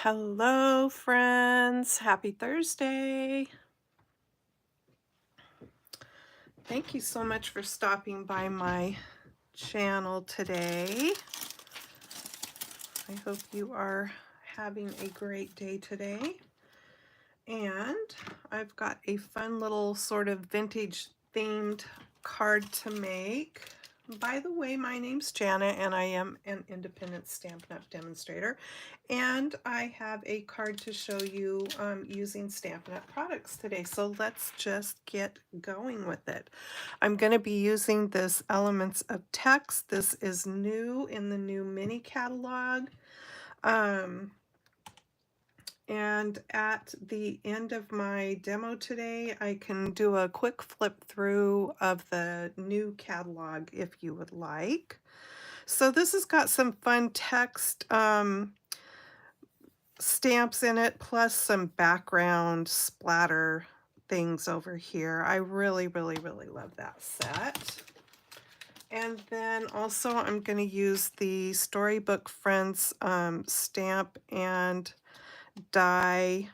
Hello, friends. Happy Thursday. Thank you so much for stopping by my channel today. I hope you are having a great day today. And I've got a fun little sort of vintage themed card to make. By the way, my name's Janet and I am an independent Stampin' Up! Demonstrator. And I have a card to show you using Stampin' Up! Products today. So let's just get going with it. I'm going to be using this Elements of Text. This is new in the new mini catalog. And at the end of my demo today, I can do a quick flip through of the new catalog if you would like. So this has got some fun text stamps in it, plus some background splatter things over here. I really love that set. And then also I'm going to use the Storybook Friends stamp and die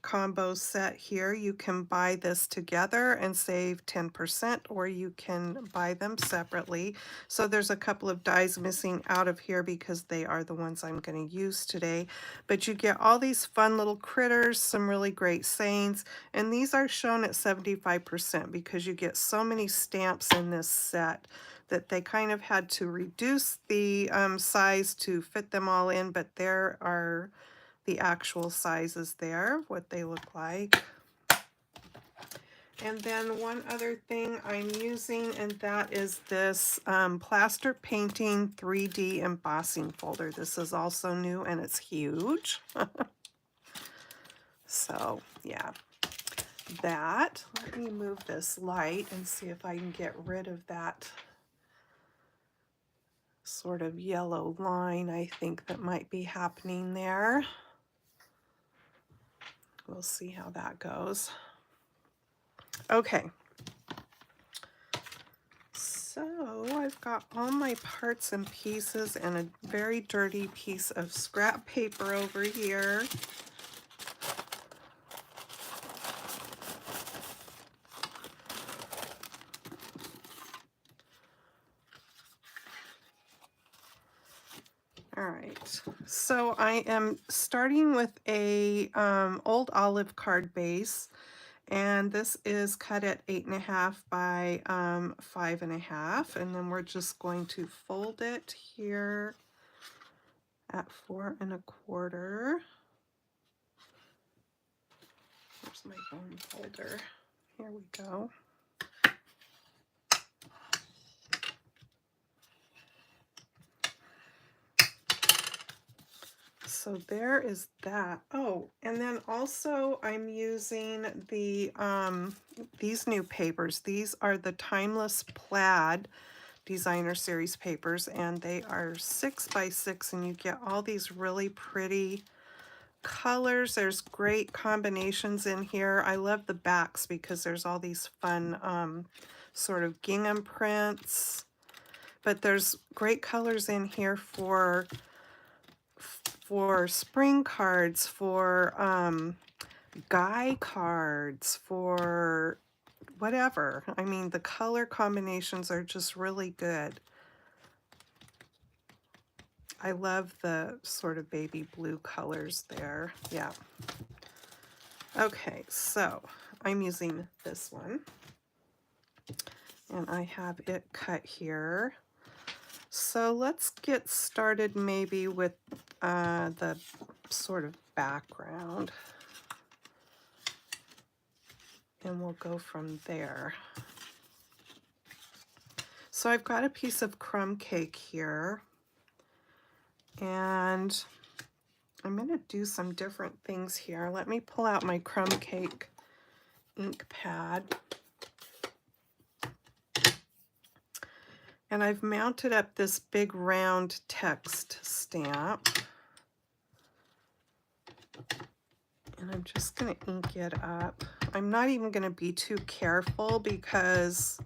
combo set here. You can buy this together and save 10%, or you can buy them separately. So there's a couple of dies missing out of here because they are the ones I'm going to use today. But you get all these fun little critters, some really great sayings, and these are shown at 75% because you get so many stamps in this set that they kind of had to reduce the size to fit them all in, but there are the actual sizes there, what they look like. And then one other thing I'm using, and that is this plaster painting 3D embossing folder. This is also new and it's huge. So yeah, that. Let me move this light and see if I can get rid of that sort of yellow line I think that might be happening there. We'll see how that goes. Okay. So I've got all my parts and pieces and a very dirty piece of scrap paper over here. All right, so I am starting with a old olive card base, and this is cut at 8.5 by 5.5, and then we're just going to fold it here at 4.25. Where's my bone folder? Here we go. So there is that. Oh, and then also I'm using the these new papers. These are the Timeless Plaid Designer Series papers, and they are 6 by 6, and you get all these really pretty colors. There's great combinations in here. I love the backs because there's all these fun sort of gingham prints, but there's great colors in here for spring cards, for guy cards, for whatever. I mean, the color combinations are just really good. I love the sort of baby blue colors there. Yeah. Okay, so I'm using this one, and I have it cut here. So let's get started maybe with the sort of background, and we'll go from there. So I've got a piece of crumb cake here, and I'm going to do some different things here. Let me pull out my crumb cake ink pad. And I've mounted up this big round text stamp. And I'm just going to ink it up. I'm not even going to be too careful because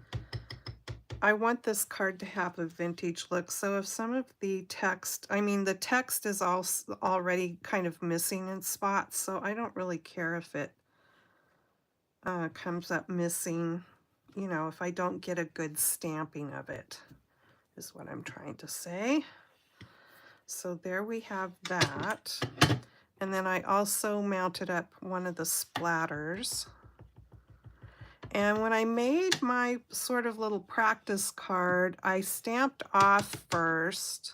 I want this card to have a vintage look, so if some of the text, I mean, the text is already kind of missing in spots, so I don't really care if it comes up missing, you know, if I don't get a good stamping of it, is what I'm trying to say. So there we have that. And then I also mounted up one of the splatters. And when I made my sort of little practice card, I stamped off first.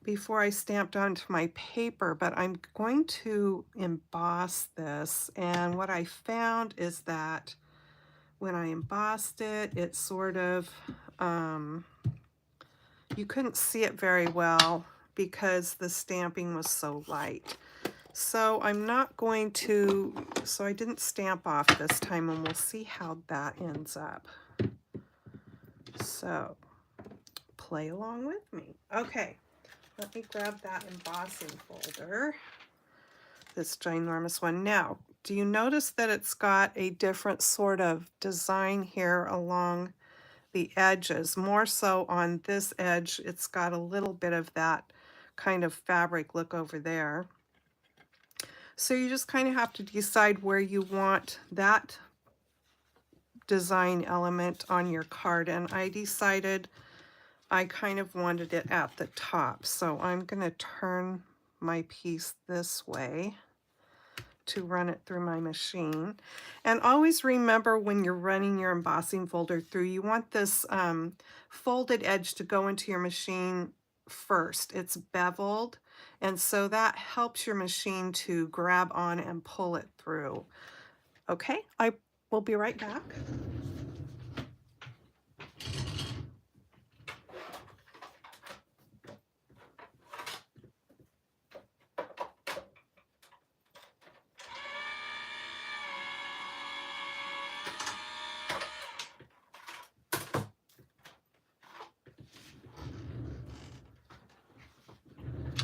Before I stamped onto my paper, but I'm going to emboss this. And what I found is that when I embossed it, it sort of, you couldn't see it very well because the stamping was so light. So I'm not going to, so I didn't stamp off this time, and we'll see how that ends up. So play along with me. Okay, let me grab that embossing folder, this ginormous one. Now, do you notice that it's got a different sort of design here along the edges? More so on this edge, it's got a little bit of that kind of fabric look over there. So you just kind of have to decide where you want that design element on your card. And I decided I kind of wanted it at the top. So I'm going to turn my piece this way to run it through my machine. And always remember, when you're running your embossing folder through, you want this folded edge to go into your machine first. It's beveled, and so that helps your machine to grab on and pull it through. Okay, I will be right back.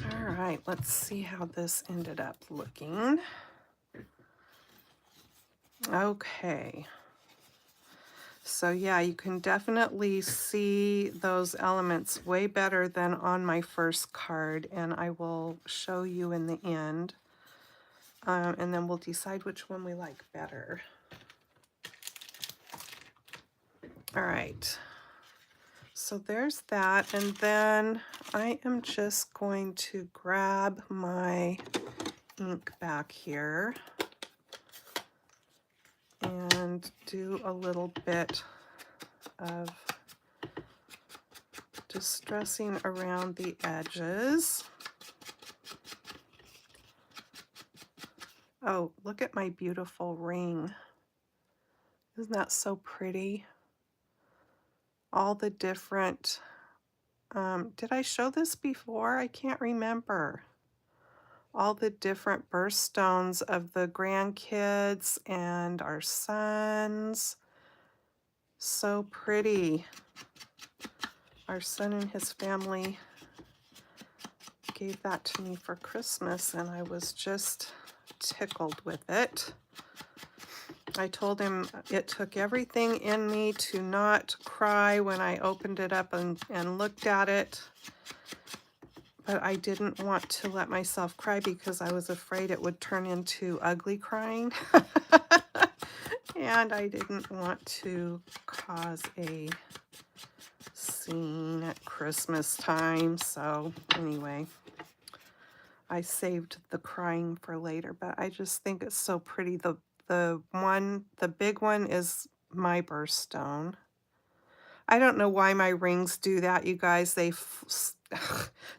All right, let's see how this ended up looking. Okay. So yeah, you can definitely see those elements way better than on my first card, and I will show you in the end. And then we'll decide which one we like better. All right. So there's that, and then I am just going to grab my ink back here and do a little bit of distressing around the edges. Oh, look at my beautiful ring. Isn't that so pretty? All the different, did I show this before? I can't remember. All the different birthstones of the grandkids and our sons. So pretty. Our son and his family gave that to me for Christmas, and I was just tickled with it. I told him it took everything in me to not cry when I opened it up and looked at it, but I didn't want to let myself cry because I was afraid it would turn into ugly crying. And I didn't want to cause a scene at Christmas time. So anyway, I saved the crying for later, but I just think it's so pretty. The big one is my birthstone. I don't know why my rings do that, you guys.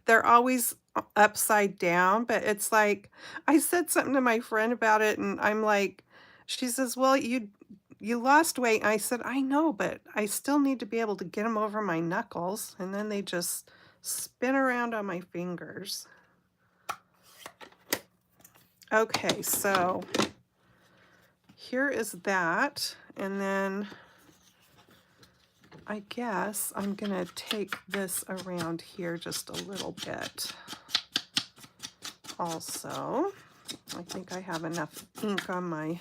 They're always upside down, but it's like, I said something to my friend about it, and I'm like, she says, well, you lost weight. I said, I know, but I still need to be able to get them over my knuckles, and then they just spin around on my fingers. Okay, so here is that, and then I guess I'm gonna take this around here just a little bit. Also, I think I have enough ink on my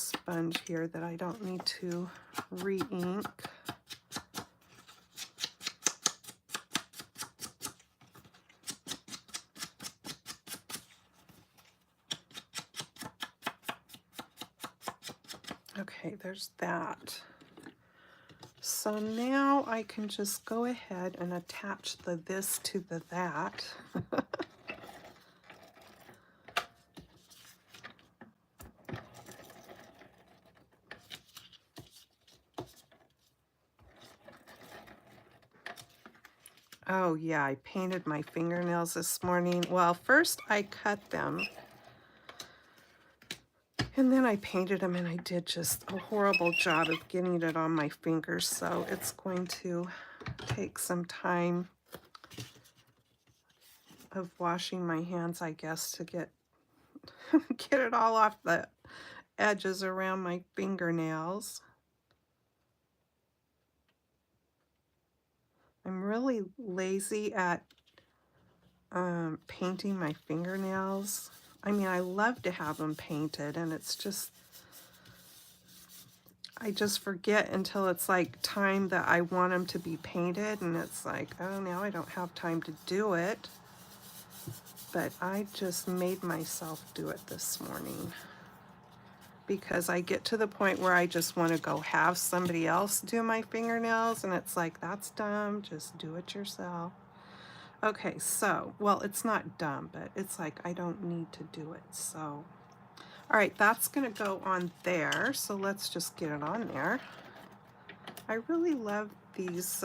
sponge here that I don't need to re-ink. Okay, there's that. So now I can just go ahead and attach the this to the that. Oh yeah, I painted my fingernails this morning. Well, first I cut them and then I painted them, and I did just a horrible job of getting it on my fingers. So it's going to take some time of washing my hands, I guess, to get get it all off the edges around my fingernails. I'm really lazy at painting my fingernails. I mean, I love to have them painted, and it's just, I just forget until it's like time that I want them to be painted, and it's like, oh, now I don't have time to do it. But I just made myself do it this morning because I get to the point where I just want to go have somebody else do my fingernails, and it's like, that's dumb, just do it yourself. Okay, so, well, it's not dumb, but it's like I don't need to do it. So, all right, that's going to go on there. So let's just get it on there. I really love these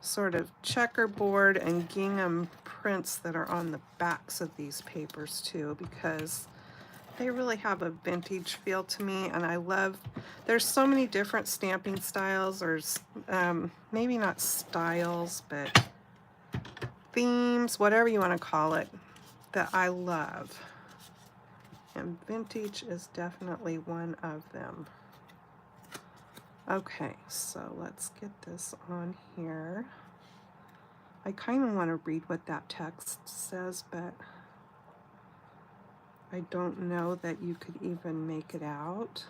sort of checkerboard and gingham prints that are on the backs of these papers too, because they really have a vintage feel to me, and I love, there's so many different stamping styles, or maybe not styles, but themes, whatever you want to call it, that I love. And vintage is definitely one of them. Okay, so let's get this on here. I kind of want to read what that text says, but I don't know that you could even make it out.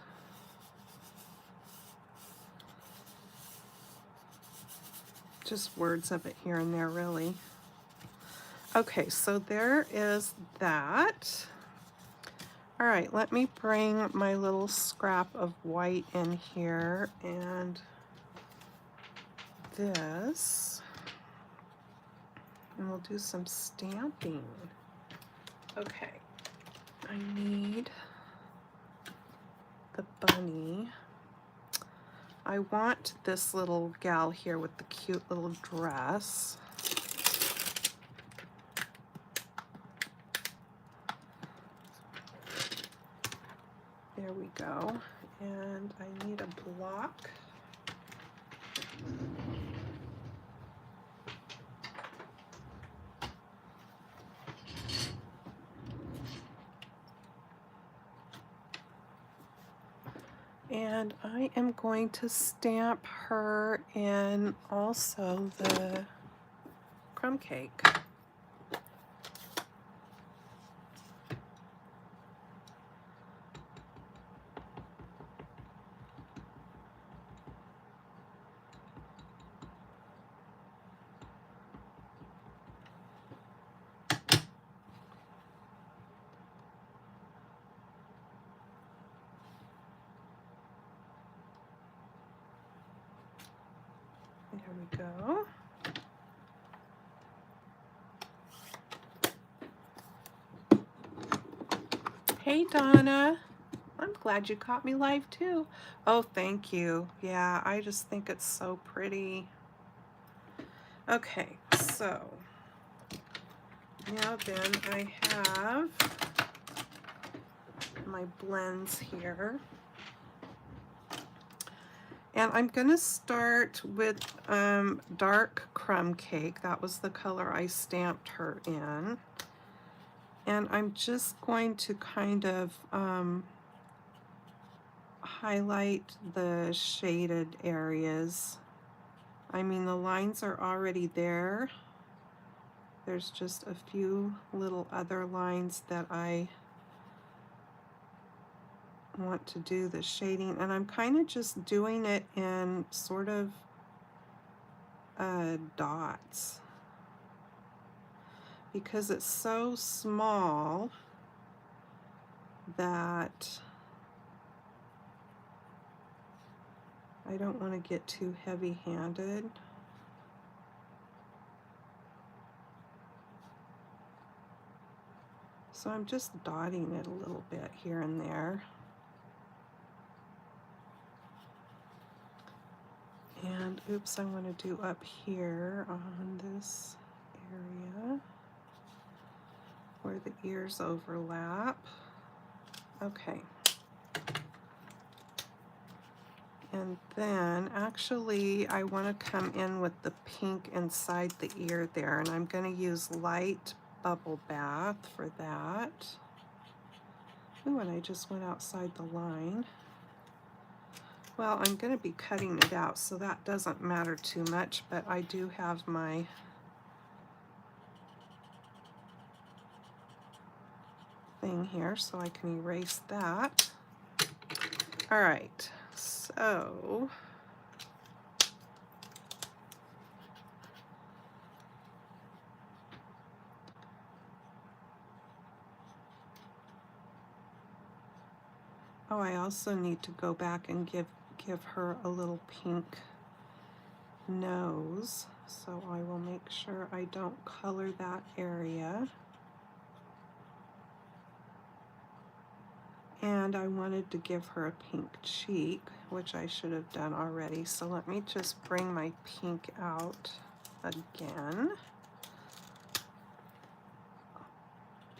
Just words of it here and there, really. Okay, so there is that. All right, let me bring my little scrap of white in here, and this, and we'll do some stamping. Okay, I need the bunny. I want this little gal here with the cute little dress. There we go. And I need a block. And I am going to stamp her in also the crumb cake. There we go. Hey, Donna. I'm glad you caught me live too. Oh, thank you. Yeah, I just think it's so pretty. Okay, so now then I have my blends here. And I'm going to start with dark crumb cake. That was the color I stamped her in. And I'm just going to kind of highlight the shaded areas. I mean, the lines are already there. There's just a few little other lines that I want to do the shading, and I'm kind of just doing it in sort of dots because it's so small that I don't want to get too heavy-handed. So I'm just dotting it a little bit here and there. And oops, I want to do up here on this area where the ears overlap. Okay. And then actually I want to come in with the pink inside the ear there, and I'm going to use light bubble bath for that. Ooh, and I just went outside the line. Well, I'm going to be cutting it out, so that doesn't matter too much, but I do have my thing here, so I can erase that. All right, so oh, I also need to go back and give her a little pink nose, so I will make sure I don't color that area. And I wanted to give her a pink cheek, which I should have done already, so let me just bring my pink out again.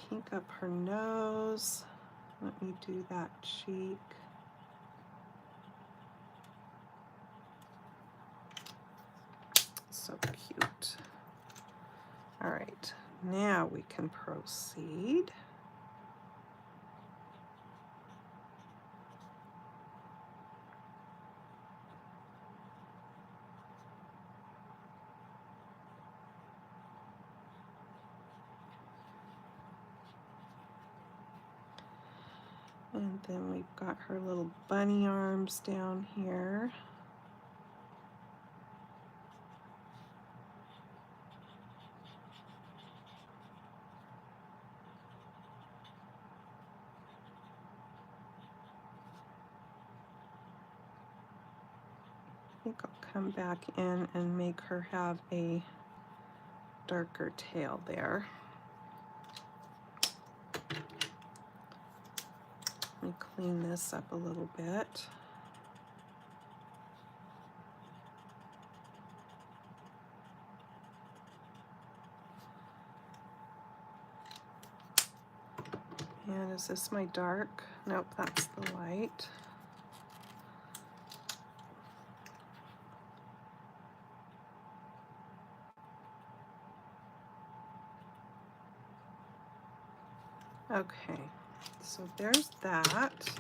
Pink up her nose. Let me do that cheek. So cute. All right, now we can proceed. And then we've got her little bunny arms down here. I think I'll come back in and make her have a darker tail there. Let me clean this up a little bit. And is this my dark? Nope, that's the light. Okay, so there's that.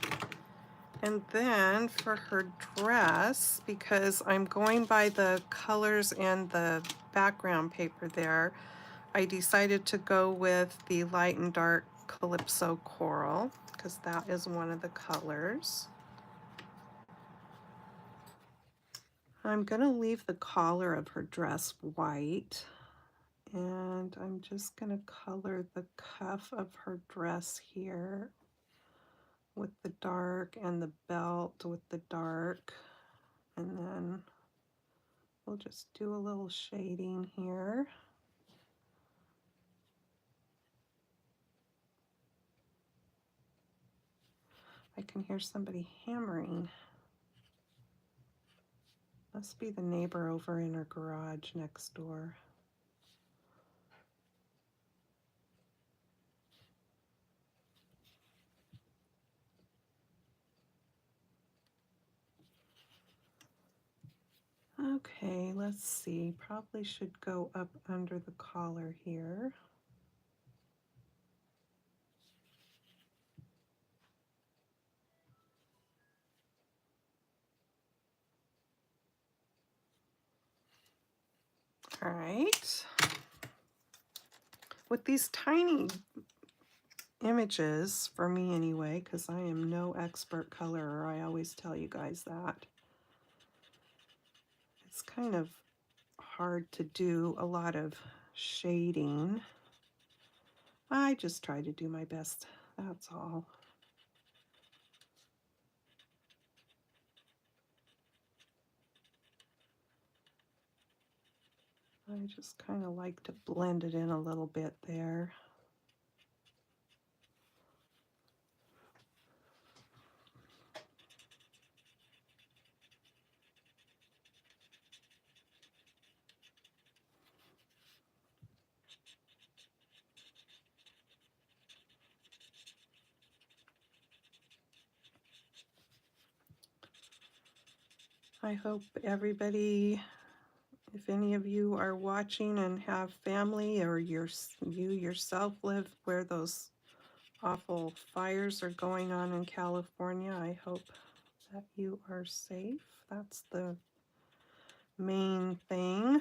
And then for her dress, because I'm going by the colors and the background paper there, I decided to go with the light and dark Calypso Coral, because that is one of the colors. I'm going to leave the collar of her dress white, and I'm just going to color the cuff of her dress here with the dark and the belt with the dark, and then we'll just do a little shading here. I can hear somebody hammering. Must be the neighbor over in her garage next door. Okay, let's see. Probably should go up under the collar here. All right. With these tiny images, for me anyway, because I am no expert colorer. I always tell you guys that. It's kind of hard to do a lot of shading. I just try to do my best, that's all. I just kind of like to blend it in a little bit there. I hope everybody, if any of you are watching and have family, or you yourself live where those awful fires are going on in California, I hope that you are safe. That's the main thing.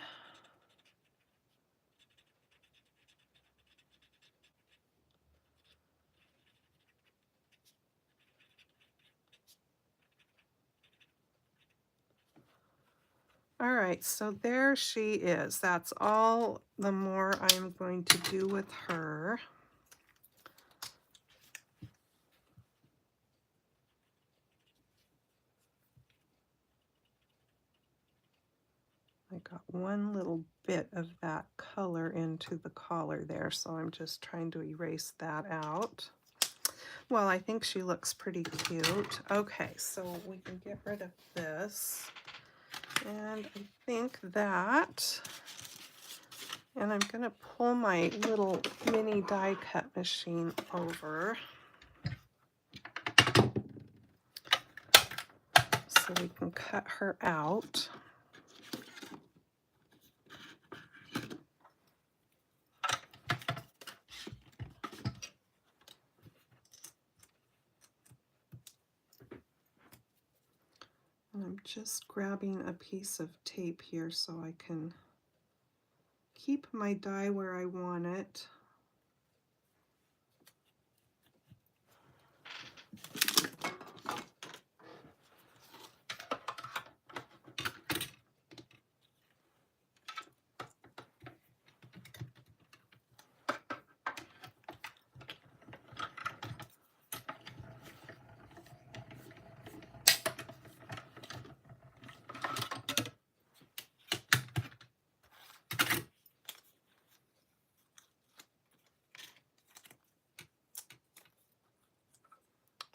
All right, so there she is. That's all the more I'm going to do with her. I got one little bit of that color into the collar there, so I'm just trying to erase that out. Well, I think she looks pretty cute. Okay, so we can get rid of this. And I think that, and I'm gonna pull my little mini die cut machine over so we can cut her out. And I'm just grabbing a piece of tape here so I can keep my die where I want it.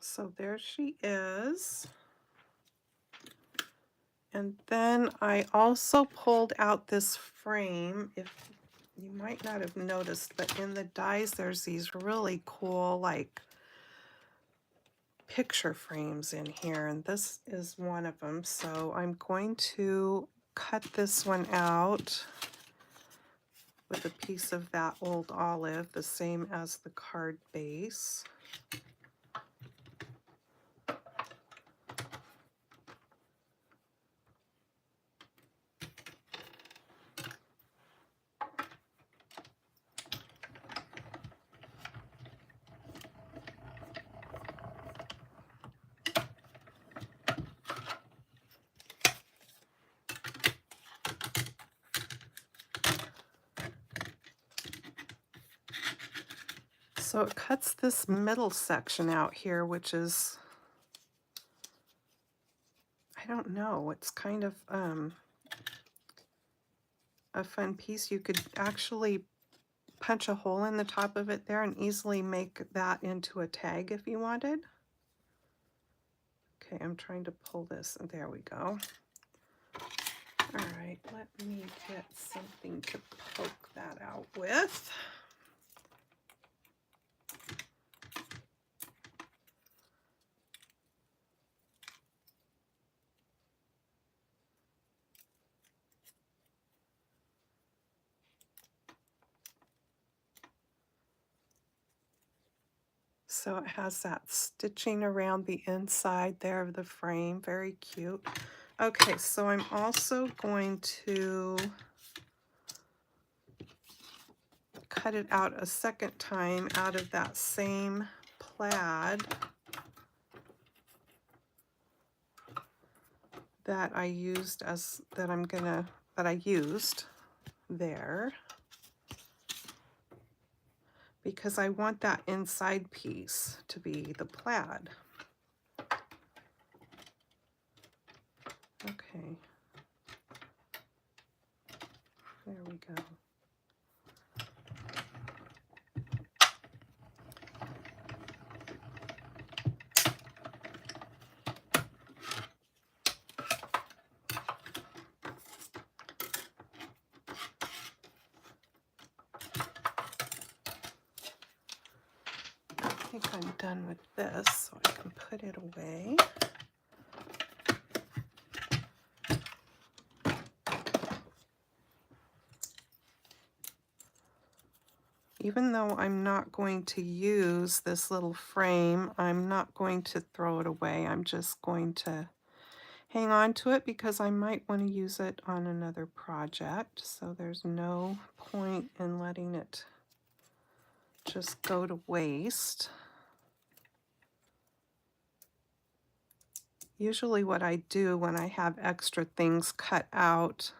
So there she is. And then I also pulled out this frame. If you might not have noticed, but in the dies there's these really cool like picture frames in here, and this is one of them. So I'm going to cut this one out with a piece of that old olive, the same as the card base. So it cuts this middle section out here, which is, I don't know, it's kind of a fun piece. You could actually punch a hole in the top of it there and easily make that into a tag if you wanted. Okay, I'm trying to pull this, and there we go. All right, let me get something to poke that out with. So it has that stitching around the inside there of the frame, very cute. Okay, so I'm also going to cut it out a second time out of that same plaid that I used that I used there, because I want that inside piece to be the plaid. Okay. There we go. I think I'm done with this, so I can put it away. Even though I'm not going to use this little frame, I'm not going to throw it away. I'm just going to hang on to it because I might want to use it on another project. So there's no point in letting it just go to waste. Usually what I do when I have extra things cut out,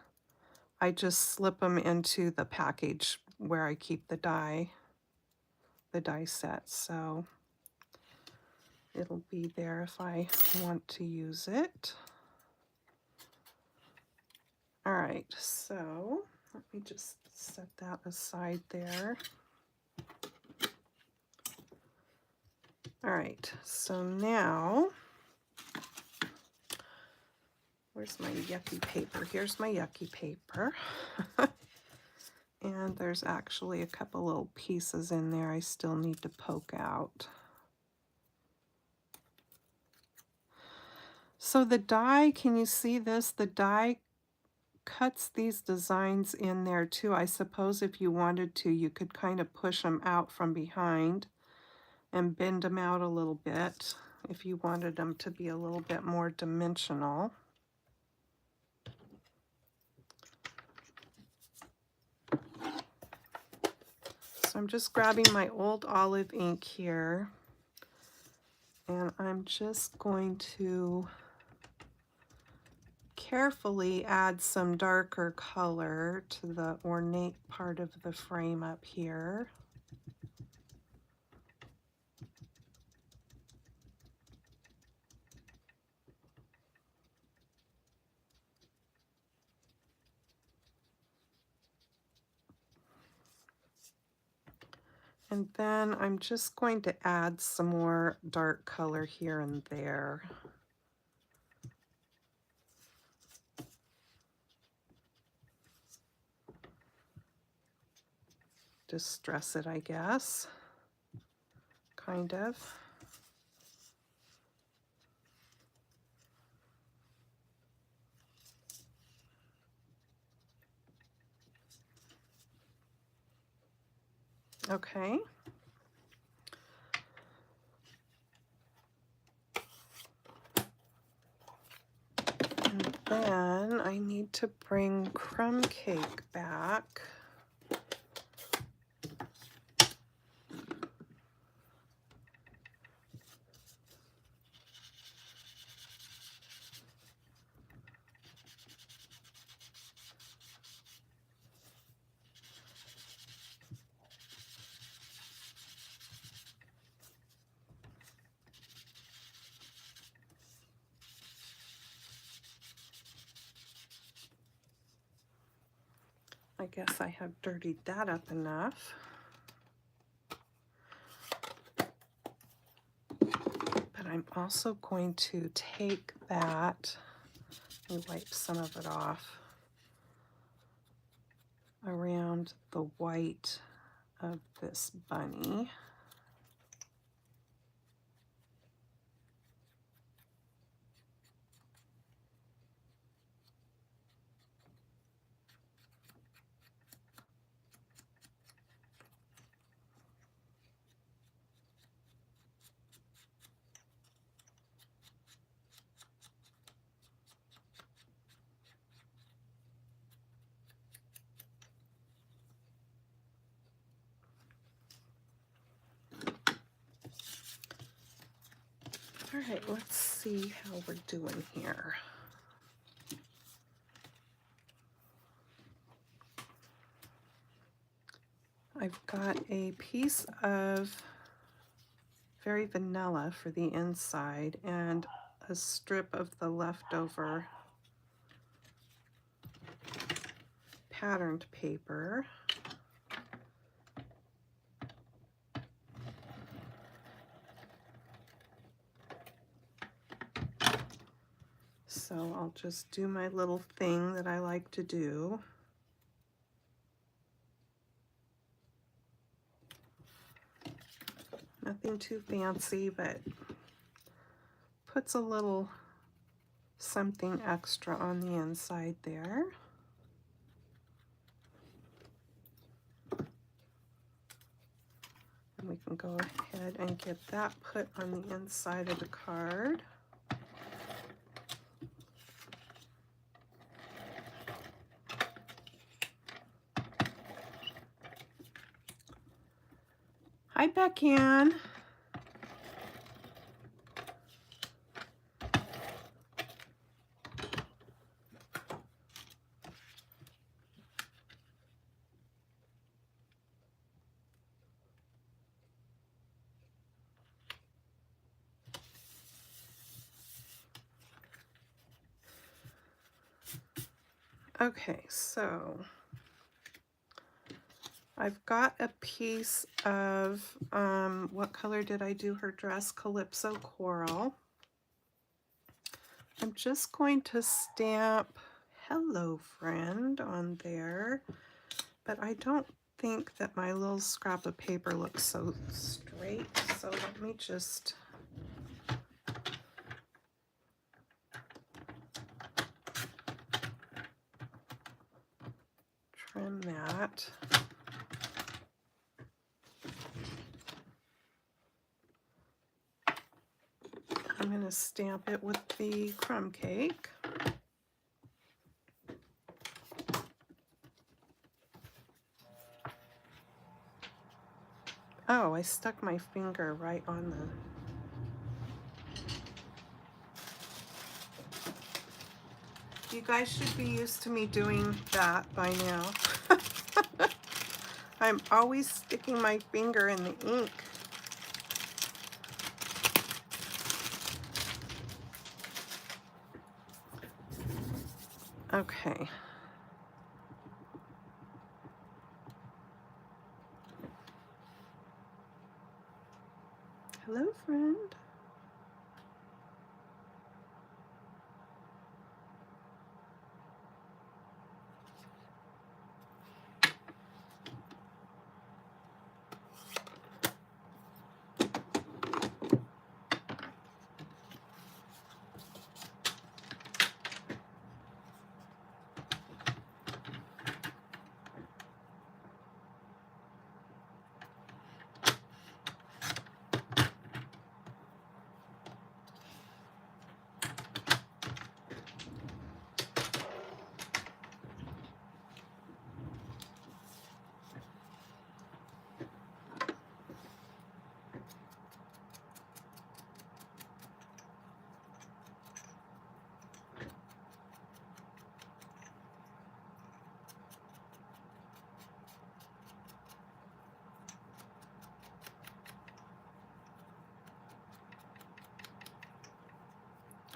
I just slip them into the package where I keep the die set. So it'll be there if I want to use it. All right, so let me just set that aside there. All right, so now, where's my yucky paper? Here's my yucky paper. And there's actually a couple little pieces in there I still need to poke out. So the die, can you see this? The die cuts these designs in there too. I suppose if you wanted to, you could kind of push them out from behind and bend them out a little bit if you wanted them to be a little bit more dimensional. So I'm just grabbing my old olive ink here, and I'm just going to carefully add some darker color to the ornate part of the frame up here. And then I'm just going to add some more dark color here and there. Distress it, I guess, kind of. Okay. And then I need to bring crumb cake back. I guess I have dirtied that up enough. But I'm also going to take that and wipe some of it off around the white of this bunny. All right, let's see how we're doing here. I've got a piece of very vanilla for the inside and a strip of the leftover patterned paper. So I'll just do my little thing that I like to do. Nothing too fancy, but puts a little something extra on the inside there. And we can go ahead and get that put on the inside of the card. Hi, Beckan. Okay, so I've got a piece of, what color did I do her dress? Calypso Coral. I'm just going to stamp Hello Friend on there, but I don't think that my little scrap of paper looks so straight, so let me just trim that. I'm going to stamp it with the crumb cake. Oh, I stuck my finger right on the... You guys should be used to me doing that by now. I'm always sticking my finger in the ink. Okay. Hello, friend.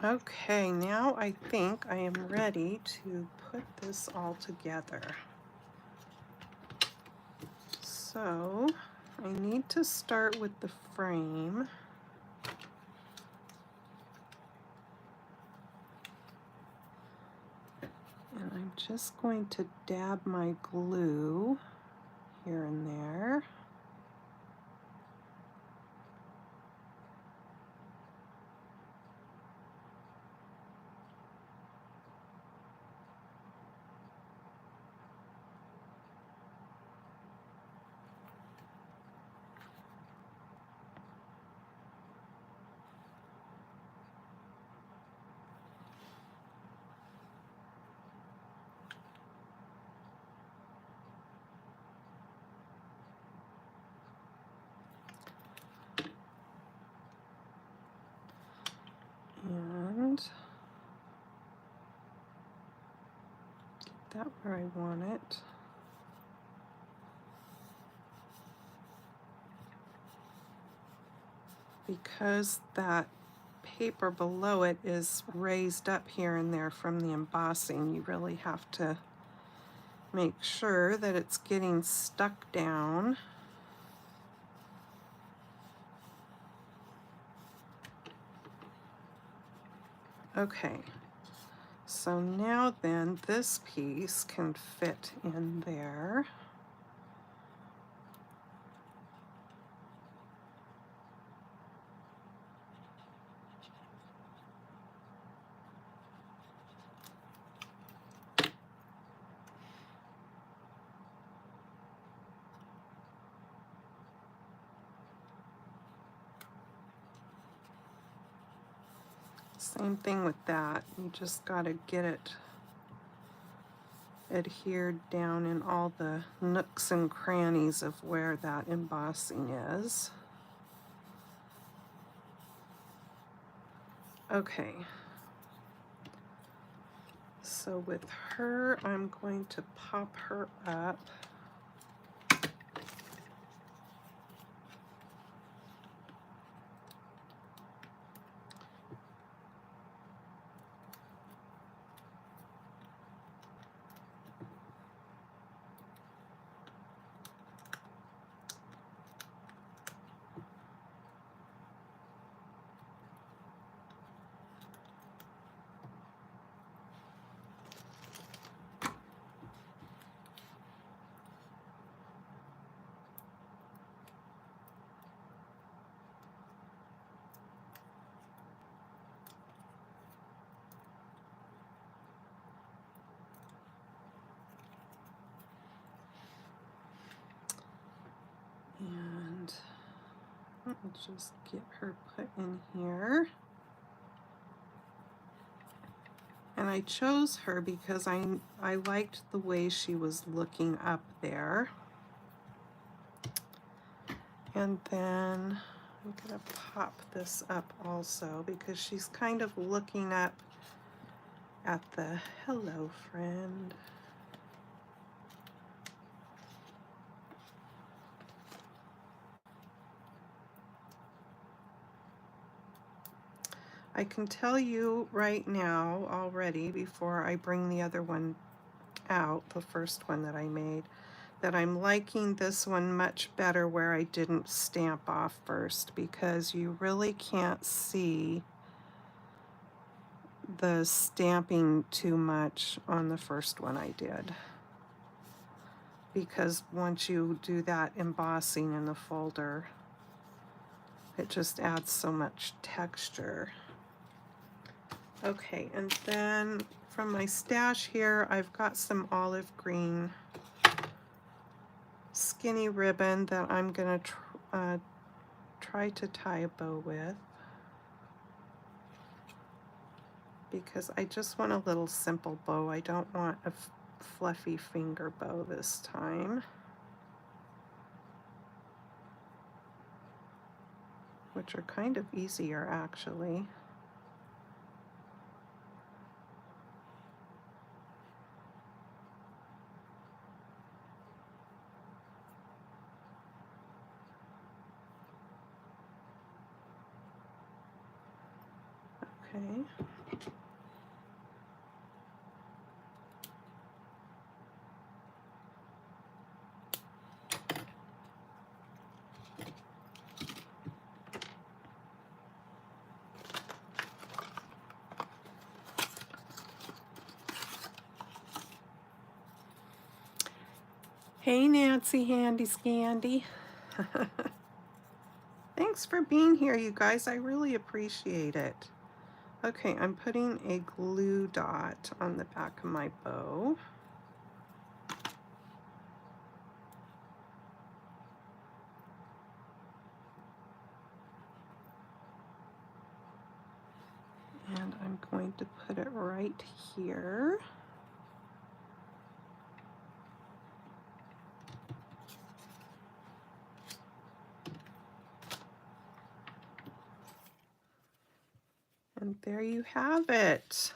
Okay, now I think I am ready to put this all together. So I need to start with the frame. And I'm just going to dab my glue here and there. that where I want it. Because that paper below it is raised up here and there from the embossing, you really have to make sure that it's getting stuck down. Okay, so now then this piece can fit in there. Same thing with that. You just got to get it adhered down in all the nooks and crannies of where that embossing is. Okay. So with her, I'm going to pop her up. And let me just get her put in here. And I chose her because I liked the way she was looking up there. And then I'm gonna pop this up also because she's kind of looking up at the hello friend. I can tell you right now already, before I bring the other one out, the first one that I made, that I'm liking this one much better where I didn't stamp off first, because you really can't see the stamping too much on the first one I did. Because once you do that embossing in the folder, it just adds so much texture. Okay, and then from my stash here, I've got some olive green skinny ribbon that I'm gonna try to tie a bow with, because I just want a little simple bow. I don't want a fluffy finger bow this time, which are kind of easier actually. Okay. Hey Nancy Handy Scandy. Thanks for being here, you guys. I really appreciate it. Okay, I'm putting a glue dot on the back of my bow. And I'm going to put it right here. And there you have it.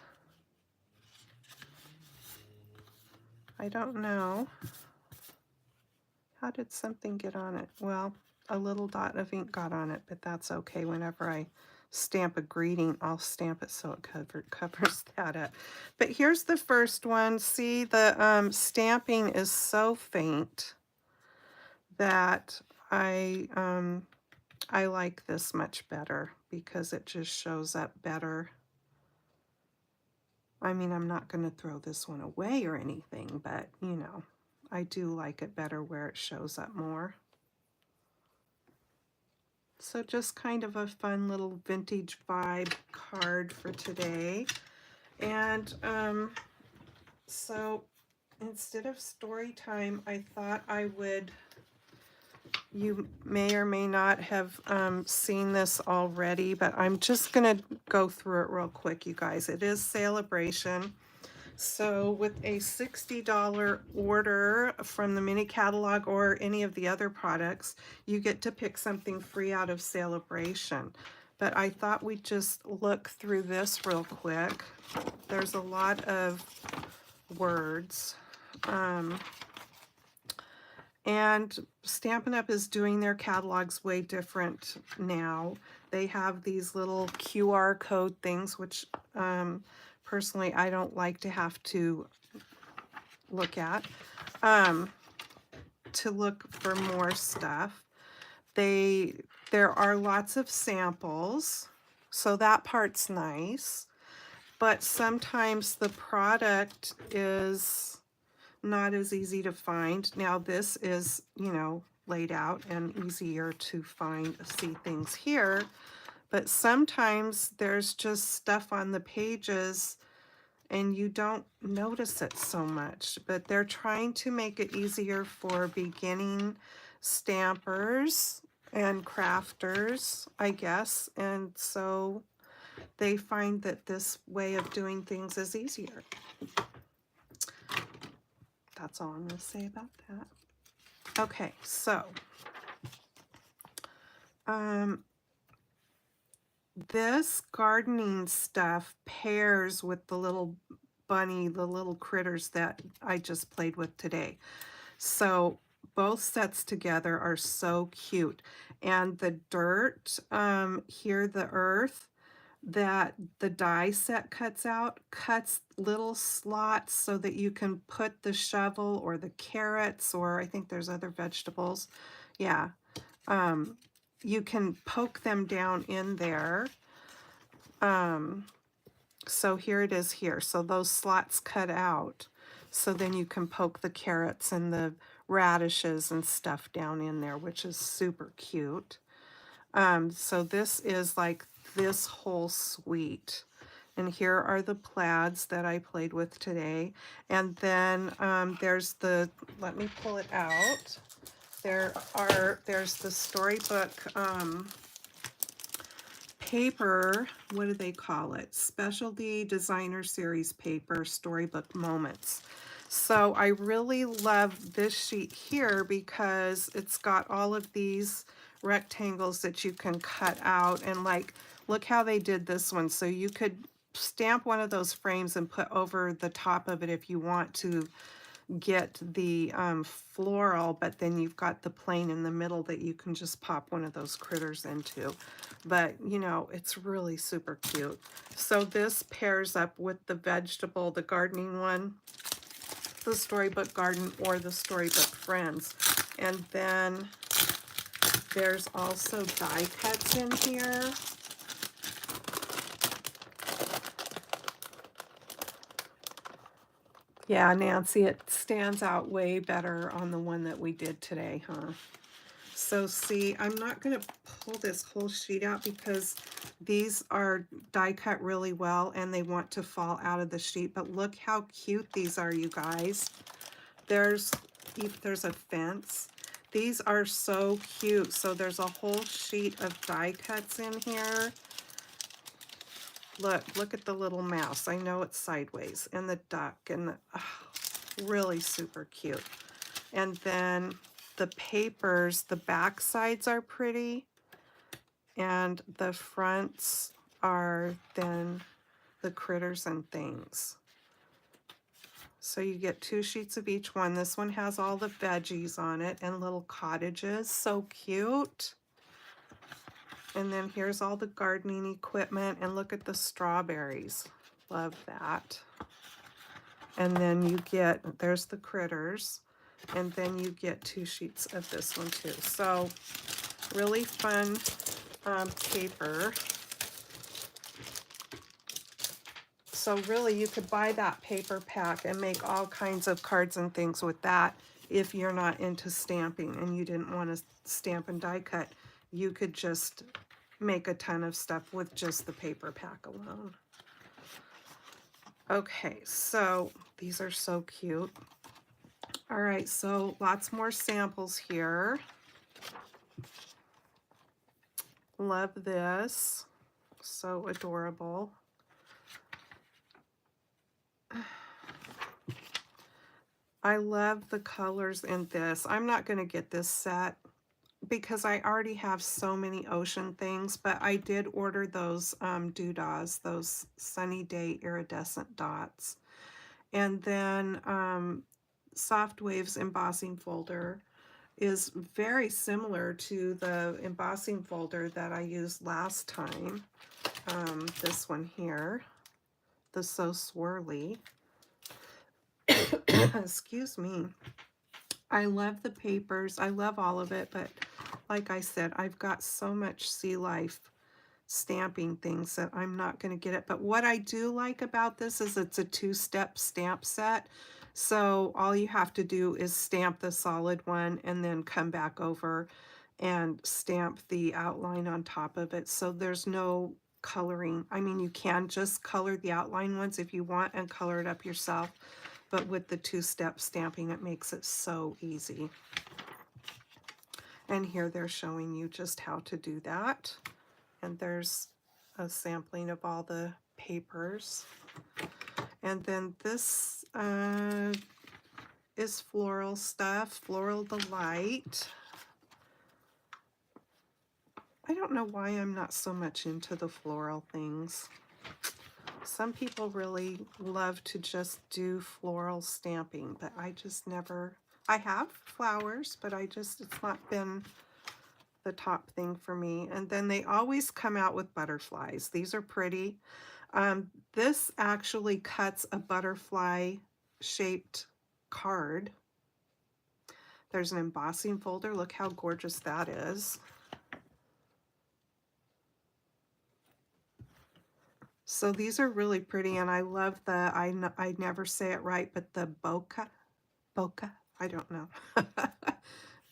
I don't know. How did something get on it? Well, a little dot of ink got on it, but that's okay. Whenever I stamp a greeting, I'll stamp it so it covers that up. But here's the first one. See, the stamping is so faint that I like this much better because it just shows up better. I mean, I'm not going to throw this one away or anything, but you know, I do like it better where it shows up more. So just kind of a fun little vintage vibe card for today. And so instead of story time, I thought I would, you may or may not have seen this already, but I'm just going to go through it real quick, you guys. It is Celebration. So with a $60 order from the mini catalog or any of the other products, you get to pick something free out of Celebration. But I thought we'd just look through this real quick. There's a lot of words. And Stampin' Up! Is doing their catalogs way different now. They have these little QR code things, which personally I don't like to have to look at to look for more stuff. There are lots of samples, so that part's nice, but sometimes the product is not as easy to find. Now this is, you know, laid out and easier to find, see things here, but sometimes there's just stuff on the pages and you don't notice it so much. But they're trying to make it easier for beginning stampers and crafters, I guess, and so they find that this way of doing things is easier. That's all I'm going to say about that. Okay, so this gardening stuff pairs with the little bunny, the little critters that I just played with today. So both sets together are so cute. And the dirt, here the earth, that the die set cuts out, cuts little slots so that you can put the shovel or the carrots, or I think there's other vegetables. Yeah. You can poke them down in there. So here it is here. So those slots cut out. So then you can poke the carrots and the radishes and stuff down in there, which is super cute. So this is like this whole suite. And here are the plaids that I played with today. And then there's the, let me pull it out. There's the storybook paper, what do they call it? Specialty Designer Series paper, Storybook Moments. So I really love this sheet here because it's got all of these rectangles that you can cut out, and like, look how they did this one. So you could stamp one of those frames and put over the top of it if you want to get the floral, but then you've got the plain in the middle that you can just pop one of those critters into. But you know, it's really super cute. So this pairs up with the vegetable, the gardening one, the Storybook Garden, or the Storybook Friends. And then there's also die cuts in here. Yeah, Nancy, it stands out way better on the one that we did today, huh? So see, I'm not going to pull this whole sheet out because these are die cut really well and they want to fall out of the sheet. But look how cute these are, you guys. There's a fence. These are so cute. So there's a whole sheet of die cuts in here. Look at the little mouse. I know it's sideways, and the duck, and the, really super cute. And then the papers, the back sides are pretty, and the fronts are then the critters and things. So you get 2 sheets of each one. This one has all the veggies on it and little cottages. So cute. And then here's all the gardening equipment, and look at the strawberries. Love that. And then you get, there's the critters, and then you get 2 sheets of this one too. So really fun paper. So really you could buy that paper pack and make all kinds of cards and things with that. If you're not into stamping and you didn't want to stamp and die cut, you could just make a ton of stuff with just the paper pack alone. Okay, so these are so cute. All right, so lots more samples here. Love this. So adorable. I love the colors in this. I'm not going to get this set because I already have so many ocean things, but I did order those doodads, those sunny day iridescent dots. And then Soft Waves embossing folder is very similar to the embossing folder that I used last time. This one here, the So Swirly. Excuse me. I love the papers. I love all of it, but like I said, I've got so much Sea Life stamping things that I'm not going to get it. But what I do like about this is it's a 2-step stamp set. So all you have to do is stamp the solid one and then come back over and stamp the outline on top of it. So there's no coloring. I mean, you can just color the outline ones if you want and color it up yourself. But with the 2-step stamping, it makes it so easy. And here they're showing you just how to do that. And there's a sampling of all the papers. And then this is floral stuff, Floral Delight. I don't know why I'm not so much into the floral things. Some people really love to just do floral stamping, but I just never, I have flowers, but it's not been the top thing for me. And then they always come out with butterflies. These are pretty. This actually cuts a butterfly shaped card. There's an embossing folder. Look how gorgeous that is. So these are really pretty, and I love the, I never say it right, but the bokeh, I don't know.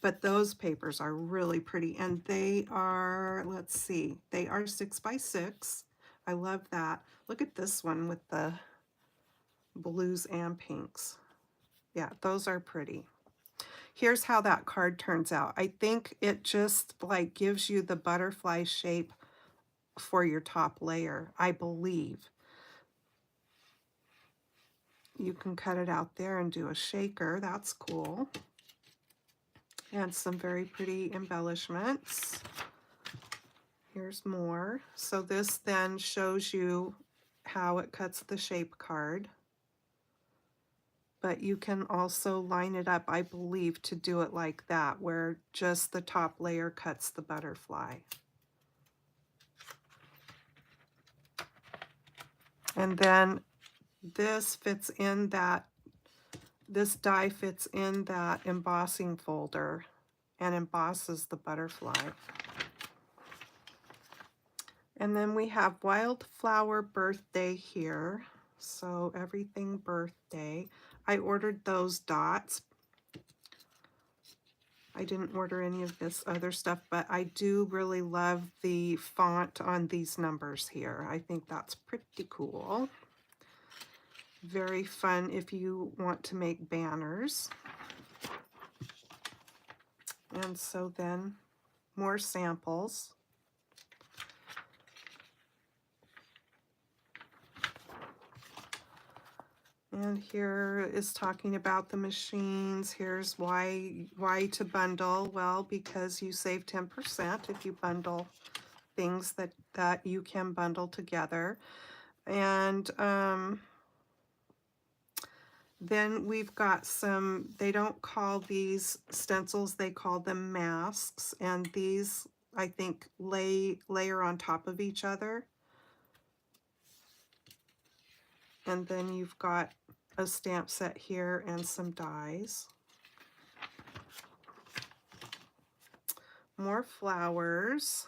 But those papers are really pretty, and they are, let's see, they are 6 by 6. I love that. Look at this one with the blues and pinks. Yeah, those are pretty. Here's how that card turns out. I think it just like gives you the butterfly shape for your top layer, I believe. You can cut it out there and do a shaker. That's cool. And some very pretty embellishments. Here's more. So this then shows you how it cuts the shape card. But you can also line it up, I believe, to do it like that, where just the top layer cuts the butterfly. And then this fits in that, this die fits in that embossing folder and embosses the butterfly. And then we have Wildflower Birthday here. So everything birthday. I ordered those dots. I didn't order any of this other stuff, but I do really love the font on these numbers here. I think that's pretty cool. Very fun if you want to make banners. And so then more samples. And here is talking about the machines. Here's why to bundle. Well, because you save 10% if you bundle things that you can bundle together. And Then we've got some, they don't call these stencils, they call them masks. And these, I think, layer on top of each other. And then you've got a stamp set here and some dies. More flowers.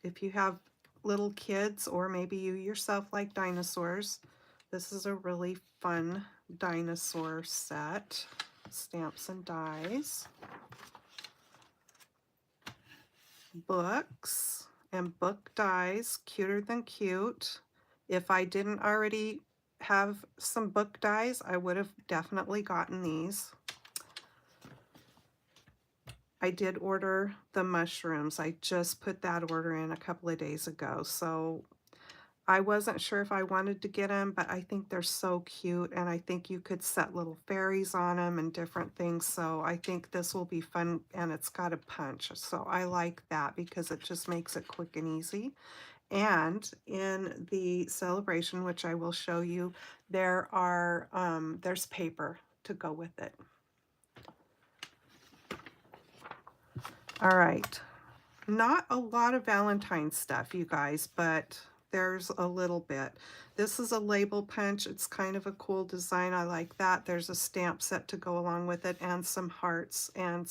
If you have little kids, or maybe you yourself like dinosaurs, this is a really fun dinosaur set. Stamps and dies. Books and book dies, cuter than cute. If I didn't already have some book dies, I would have definitely gotten these. I did order the mushrooms. I just put that order in a couple of days ago, so I wasn't sure if I wanted to get them, but I think they're so cute, and I think you could set little fairies on them and different things, so I think this will be fun, and it's got a punch, so I like that because it just makes it quick and easy. And in the celebration, which I will show you, there's paper to go with it. All right, not a lot of Valentine's stuff, you guys, but there's a little bit. This is a label punch. It's kind of a cool design. I like that. There's a stamp set to go along with it, and some hearts, and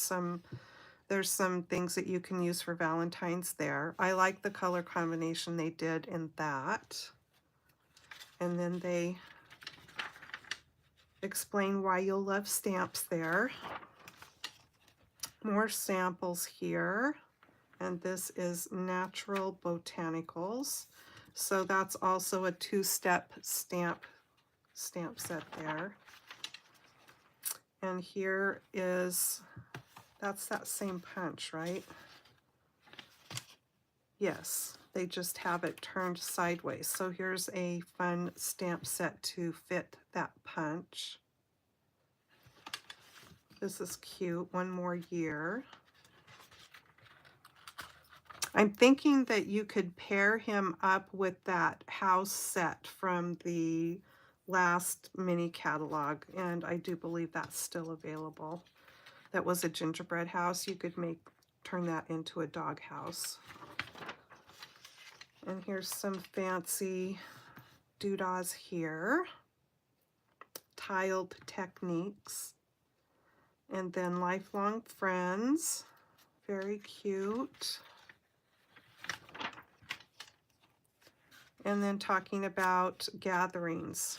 there's some things that you can use for Valentine's there. I like the color combination they did in that. And then they explain why you'll love stamps there. More samples here. And this is Natural Botanicals. So that's also a two-step stamp set there. And here is, that's that same punch, right? Yes, they just have it turned sideways. So here's a fun stamp set to fit that punch. This is cute. One more year. I'm thinking that you could pair him up with that house set from the last mini catalog, and I do believe that's still available. That was a gingerbread house. You could turn that into a dog house. And here's some fancy doodahs here. Tiled techniques. And then lifelong friends. Very cute. And then talking about gatherings.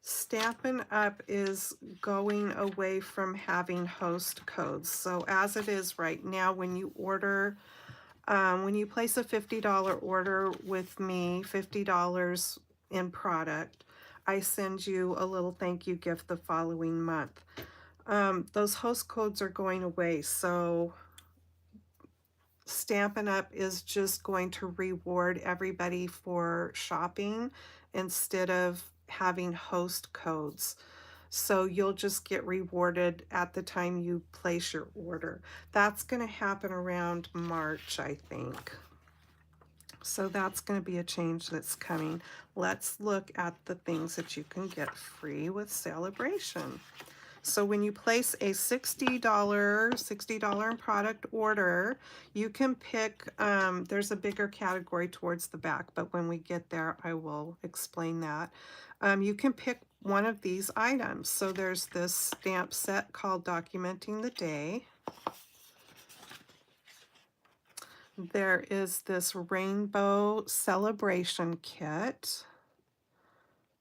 Stampin' Up! Is going away from having host codes. So as it is right now, when you order, when you place a $50 order with me, $50 in product, I send you a little thank you gift the following month. Those host codes are going away, so Stampin' Up! Is just going to reward everybody for shopping instead of having host codes. So you'll just get rewarded at the time you place your order. That's going to happen around March, I think. So that's going to be a change that's coming. Let's look at the things that you can get free with Celebration. So when you place a $60 in product order, you can pick, there's a bigger category towards the back, but when we get there, I will explain that. You can pick one of these items. So there's this stamp set called Documenting the Day. There is this Rainbow Celebration Kit.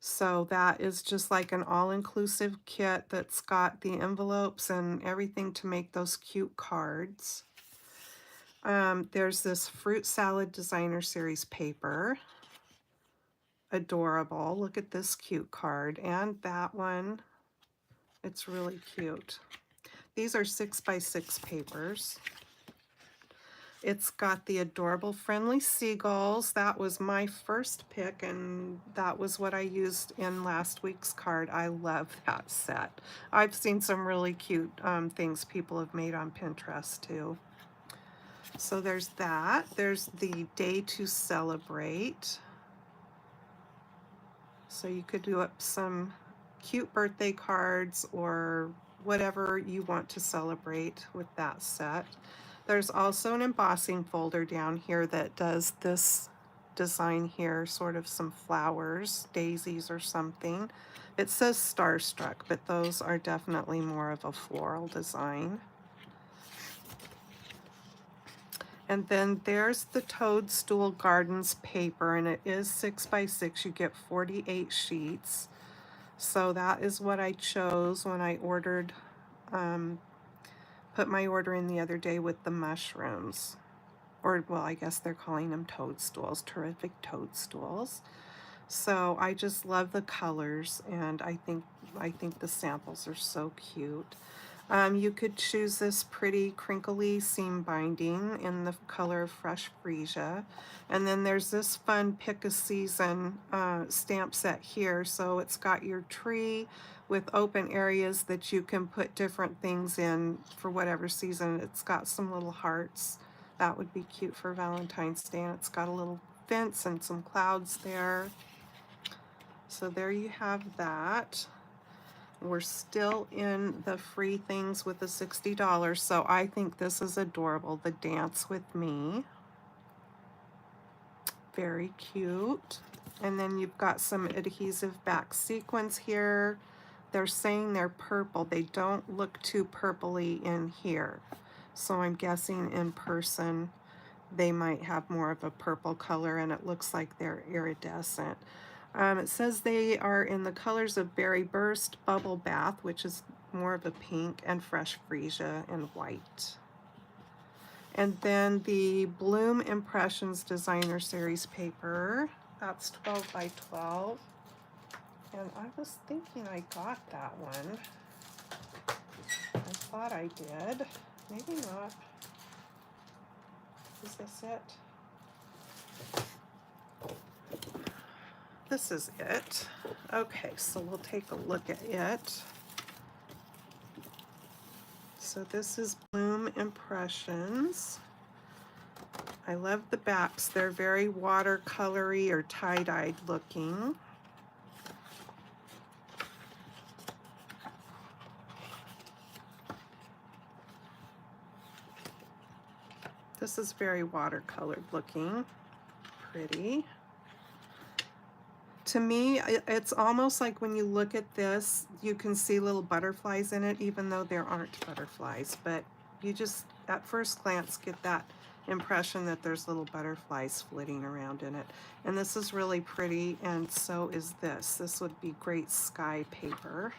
So that is just like an all-inclusive kit that's got the envelopes and everything to make those cute cards. There's this Fruit Salad Designer Series paper. Adorable. Look at this cute card. And that one. It's really cute. These are 6x6 papers. It's got the adorable friendly seagulls. That was my first pick, and that was what I used in last week's card. I love that set. I've seen some really cute things people have made on Pinterest too. So there's that. There's the day to celebrate. So you could do up some cute birthday cards or whatever you want to celebrate with that set. There's also an embossing folder down here that does this design here, sort of some flowers, daisies or something. It says Starstruck, but those are definitely more of a floral design. And then there's the Toadstool Gardens paper, and it is 6 by 6. You get 48 sheets. So that is what I chose when I ordered, put my order in the other day with the mushrooms. Or, well, I guess they're calling them toadstools, terrific toadstools. So I just love the colors, and I think the samples are so cute. You could choose this pretty crinkly seam binding in the color of Fresh Freesia. And then there's this fun pick a season stamp set here. So it's got your tree with open areas that you can put different things in for whatever season. It's got some little hearts. That would be cute for Valentine's Day. And it's got a little fence and some clouds there. So there you have that. We're still in the free things with the $60, so I think this is adorable. The Dance With Me. Very cute. And then you've got some adhesive back sequins here. They're saying they're purple. They don't look too purpley in here. So I'm guessing in person they might have more of a purple color, and it looks like they're iridescent. It says they are in the colors of Berry Burst, Bubble Bath, which is more of a pink, and Fresh Freesia in white. And then the Bloom Impressions Designer Series paper. That's 12 by 12. And I was thinking I got that one. I thought I did. Maybe not. Is this it? This is it. Okay, so we'll take a look at it. So this is Bloom Impressions. I love the backs. They're very watercolory or tie-dyed looking. This is very watercolored looking. Pretty. To me, it's almost like when you look at this, you can see little butterflies in it, even though there aren't butterflies. But you just, at first glance, get that impression that there's little butterflies flitting around in it. And this is really pretty, and so is this. This would be great sky paper.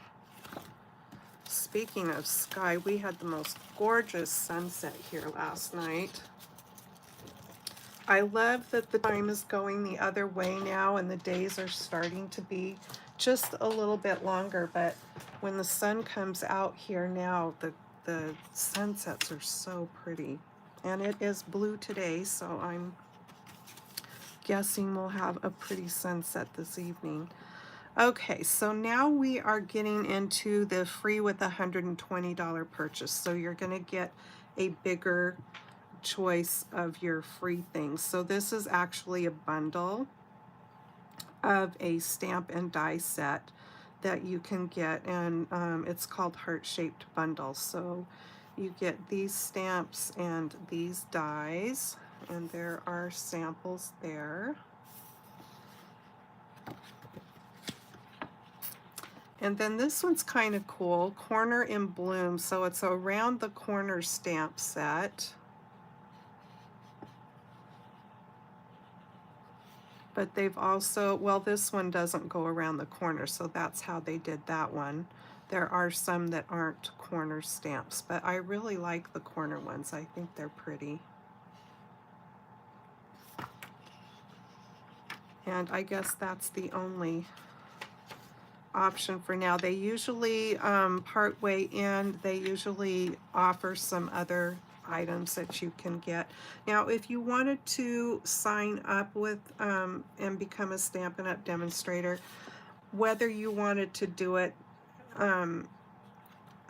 Speaking of sky, we had the most gorgeous sunset here last night. I love that the time is going the other way now and the days are starting to be just a little bit longer, but when the sun comes out here now, the sunsets are so pretty. And it is blue today, so I'm guessing we'll have a pretty sunset this evening. Okay, so now we are getting into the free with $120 purchase. So you're going to get a bigger choice of your free things. So this is actually a bundle of a stamp and die set that you can get, and it's called heart-shaped bundle. So you get these stamps and these dies, and there are samples there. And then this one's kind of cool, Corner in Bloom. So it's a around the corner stamp set. But they've also, well, this one doesn't go around the corner, so that's how they did that one. There are some that aren't corner stamps, but I really like the corner ones. I think they're pretty. And I guess that's the only option for now. They usually, partway in, they usually offer some other items that you can get. Now, if you wanted to sign up with and become a Stampin' Up! Demonstrator, whether you wanted to do it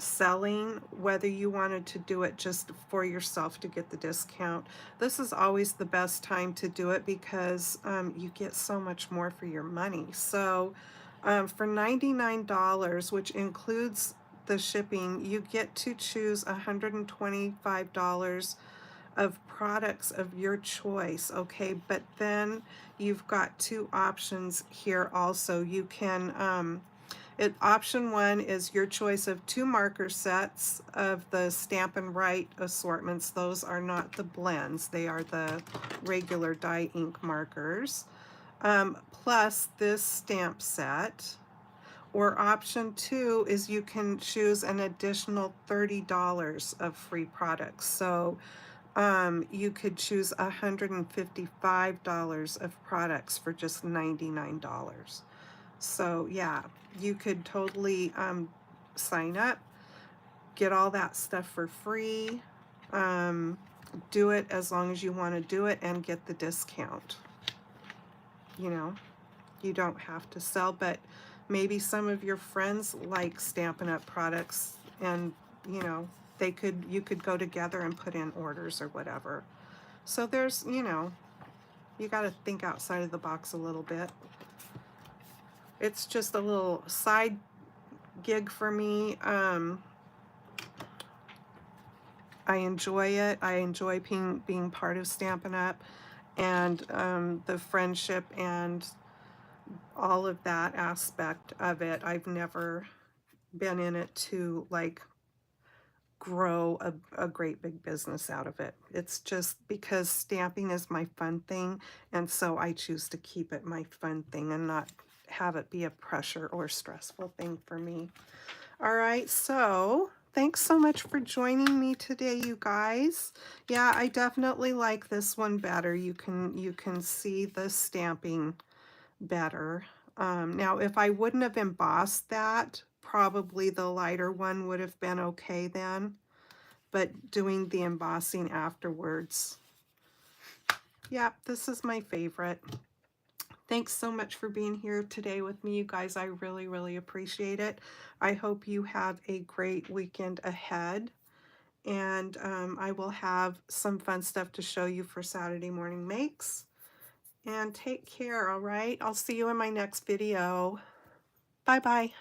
selling, whether you wanted to do it just for yourself to get the discount. This is always the best time to do it because you get so much more for your money. So for $99, which includes the shipping, you get to choose $125 of products of your choice, okay? But then you've got two options here also. You can option one is your choice of two marker sets of the Stamp and Write assortments. Those are not the blends, they are the regular dye ink markers, plus this stamp set. Or option two is you can choose an additional $30 of free products. So you could choose $155 of products for just $99. So yeah, you could totally sign up, get all that stuff for free, do it as long as you want to do it, and get the discount. You know, you don't have to sell, but maybe some of your friends like Stampin' Up! Products, and you know, you could go together and put in orders or whatever. So there's, you know, you got to think outside of the box a little bit. It's just a little side gig for me. I enjoy it. I enjoy being part of Stampin' Up! And the friendship and all of that aspect of it. I've never been in it to like grow a great big business out of it. It's just because stamping is my fun thing, and so I choose to keep it my fun thing and not have it be a pressure or stressful thing for me. All right, so thanks so much for joining me today, you guys. Yeah, I definitely like this one better. You can see the stamping better. Now, if I wouldn't have embossed that, probably the lighter one would have been okay then, but doing the embossing afterwards, yeah, this is my favorite. Thanks so much for being here today with me, you guys. I really, really appreciate it. I hope you have a great weekend ahead, and I will have some fun stuff to show you for Saturday morning makes. And take care, all right? I'll see you in my next video. Bye-bye.